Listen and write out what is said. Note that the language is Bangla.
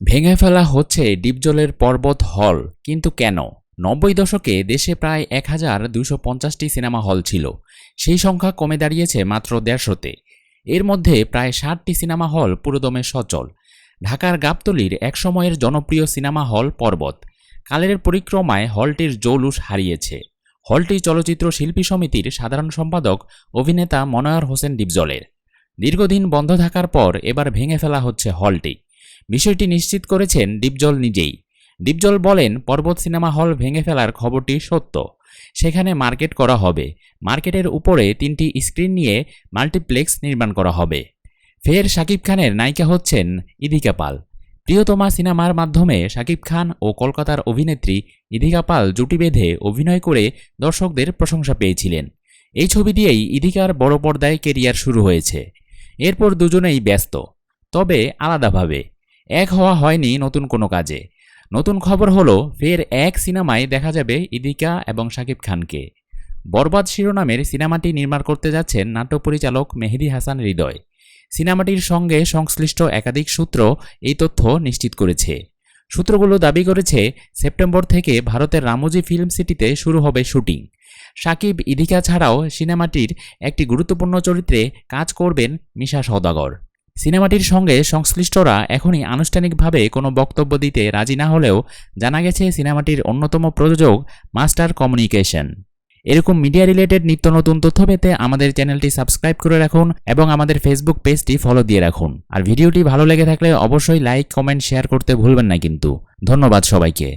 ভেঙে ফেলা হচ্ছে ডিপজলের পর্বত হল, কিন্তু কেন? ৯০ দশকে দেশে প্রায় ১,২৫০টি সিনেমা হল ছিল। সেই সংখ্যা কমে দাঁড়িয়েছে মাত্র ১৫০-তে। এর মধ্যে প্রায় ৬০টি সিনেমা হল পুরোদমে সচল। ঢাকার গাবতলীর একসময়ের জনপ্রিয় সিনেমা হল পর্বত কালের পরিক্রমায় হলটির জৌলুস হারিয়েছে। হলটি চলচ্চিত্র শিল্পী সমিতির সাধারণ সম্পাদক অভিনেতা মনোয়ার হোসেন ডিপজলের। দীর্ঘদিন বন্ধ থাকার পর এবার ভেঙে ফেলা হচ্ছে হলটি। বিষয়টি নিশ্চিত করেছেন ডিপজল নিজেই। ডিপজল বলেন, পর্বত সিনেমা হল ভেঙে ফেলার খবরটি সত্য। সেখানে মার্কেট করা হবে। মার্কেটের উপরে ৩টি স্ক্রিন নিয়ে মাল্টিপ্লেক্স নির্মাণ করা হবে। ফের শাকিব খানের নায়িকা হচ্ছেন ইদিকা পাল। প্রিয়তমা সিনেমার মাধ্যমে শাকিব খান ও কলকাতার অভিনেত্রী ইদিকা পাল জুটি বেঁধে অভিনয় করে দর্শকদের প্রশংসা পেয়েছিলেন। এই ছবি দিয়েই ইদিকার বড় পর্দায় কেরিয়ার শুরু হয়েছে। এরপর দুজনেই ব্যস্ত, তবে আলাদাভাবে। এক হওয়া হয়নি নতুন কোনো কাজে। নতুন খবর হলো, ফের এক সিনেমায় দেখা যাবে ইদিকা এবং শাকিব খানকে। বরবাদ শিরোনামের সিনেমাটি নির্মাণ করতে যাচ্ছেন নাট্য পরিচালক মেহেদী হাসান হৃদয়। সিনেমাটির সঙ্গে সংশ্লিষ্ট একাধিক সূত্র এই তথ্য নিশ্চিত করেছে। সূত্রগুলো দাবি করেছে, সেপ্টেম্বর থেকে ভারতের রামোজি ফিল্ম সিটিতে শুরু হবে শুটিং। শাকিব, ইদিকা ছাড়াও সিনেমাটির একটি গুরুত্বপূর্ণ চরিত্রে কাজ করবেন মিশা সওদাগর। সিনেমাটির সঙ্গে সংশ্লিষ্টরা এখনই আনুষ্ঠানিকভাবে কোনো বক্তব্য দিতে রাজি না হলেও জানা গেছে সিনেমাটির অন্যতম প্রযোজক মাস্টার কমিউনিকেশন। এরকম মিডিয়া রিলেটেড নিত্য নতুন তথ্য পেতে আমাদের চ্যানেলটি সাবস্ক্রাইব করে রাখুন এবং আমাদের ফেসবুক পেজটি ফলো দিয়ে রাখুন। আর ভিডিওটি ভালো লেগে থাকলে অবশ্যই লাইক, কমেন্ট, শেয়ার করতে ভুলবেন না কিন্তু। ধন্যবাদ সবাইকে।